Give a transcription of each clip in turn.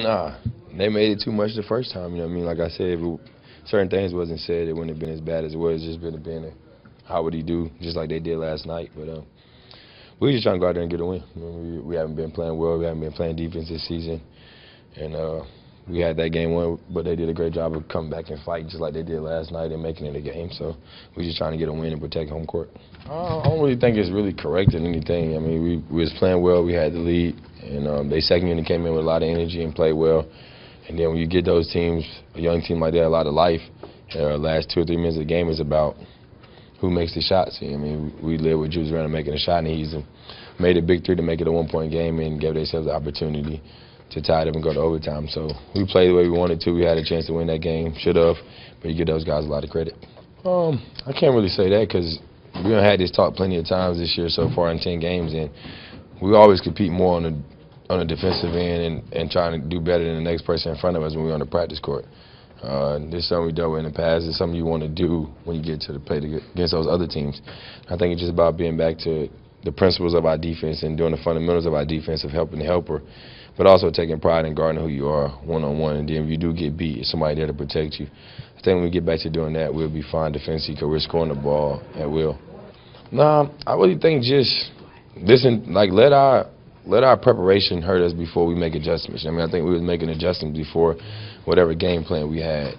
Nah, they made it too much the first time. You know what I mean? Like I said, if certain things wasn't said, it wouldn't have been as bad as it was. Just been a how would he do, just like they did last night. But we just trying to go out there and get a win. You know, we haven't been playing well. We haven't been playing defense this season, and we had that game won, but they did a great job of coming back and fighting just like they did last night and making it a game. So we just trying to get a win and protect home court. I don't really think it's really correcting anything. I mean, we was playing well. We had the lead, and they second unit came in with a lot of energy and played well. And then when you get those teams, a young team like that, a lot of life, last 2 or 3 minutes of the game is about who makes the shots. I mean, we live with Jules Randle making a shot, and he's made a big three to make it a one-point game and gave themselves the opportunity to tie it up and go to overtime. So we played the way we wanted to. We had a chance to win that game. Should have, but you give those guys a lot of credit. I can't really say that because we done had this talk plenty of times this year so far in 10 games, and we always compete more on the defensive end and trying to do better than the next person in front of us when we're on the practice court. This is something we dealt with in the past. It's something you want to do when you get to the play against those other teams. I think it's just about being back to the principles of our defense and doing the fundamentals of our defense of helping the helper, but also taking pride in guarding who you are one-on-one. And then if you do get beat, it's somebody there to protect you. I think when we get back to doing that, we'll be fine defensively because we're scoring the ball at will. Nah, I really think just listen, like let our preparation hurt us before we make adjustments. I mean, I think we was making adjustments before whatever game plan we had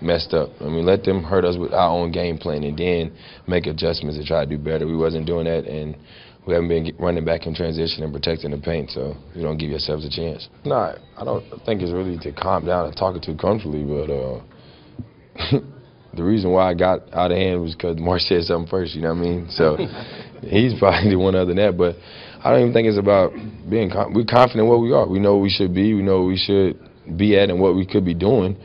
messed up. I mean, let them hurt us with our own game plan and then make adjustments and try to do better. We wasn't doing that, and we haven't been running back in transition and protecting the paint, so you don't give yourselves a chance. No, I don't think it's really to calm down and talk it too comfortably, but the reason why I got out of hand was because Mark said something first, you know what I mean? So he's probably the one other than that, but I don't even think it's about being we're confident in what we are. We know what we should be. We know what we should be at and what we could be doing.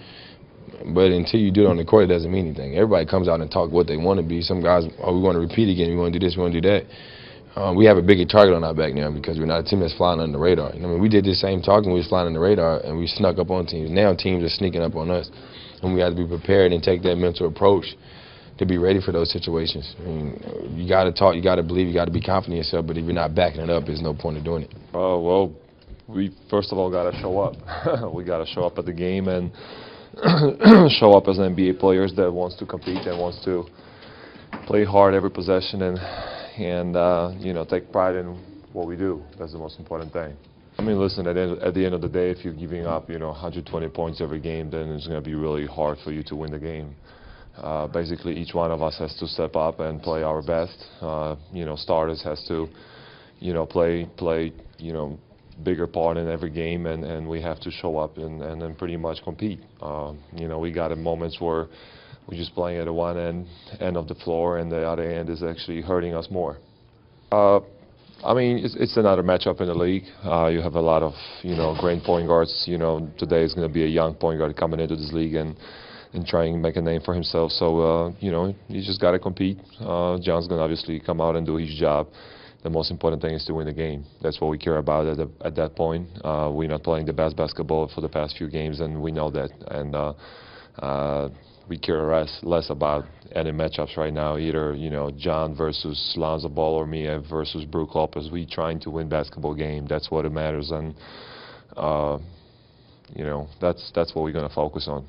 But until you do it on the court, it doesn't mean anything. Everybody comes out and talk what they want to be. Some guys, oh, we want to repeat again. We want to do this. We want to do that. We have a bigger target on our back now because we're not a team that's flying under the radar. You know, I mean, we did this same talking. We was flying under the radar, and we snuck up on teams. Now teams are sneaking up on us, and we have to be prepared and take that mental approach to be ready for those situations. I mean, you got to talk, you got to believe, you got to be confident in yourself, but if you're not backing it up, there's no point in doing it. Well, we first of all got to show up. We got to show up at the game and show up as NBA players that wants to compete and wants to play hard every possession and you know, take pride in what we do. That's the most important thing. I mean, listen, at the end of the day, if you're giving up, you know, 120 points every game, then it's going to be really hard for you to win the game. Basically, each one of us has to step up and play our best. You know, starters has to, you know, play, you know, bigger part in every game, and we have to show up and then pretty much compete. You know, we got in moments where we're just playing at the one end of the floor, and the other end is actually hurting us more. I mean, it's another matchup in the league. You have a lot of, you know, great point guards. You know, today is going to be a young point guard coming into this league and trying to make a name for himself. So, you know, you just got to compete. John's going to obviously come out and do his job. The most important thing is to win the game. That's what we care about at that point. We're not playing the best basketball for the past few games, and we know that. And we care less about any matchups right now, either, you know, John versus Lonzo Ball or me versus Brook Lopez. We're trying to win basketball game. That's what it matters, and you know, that's what we're going to focus on.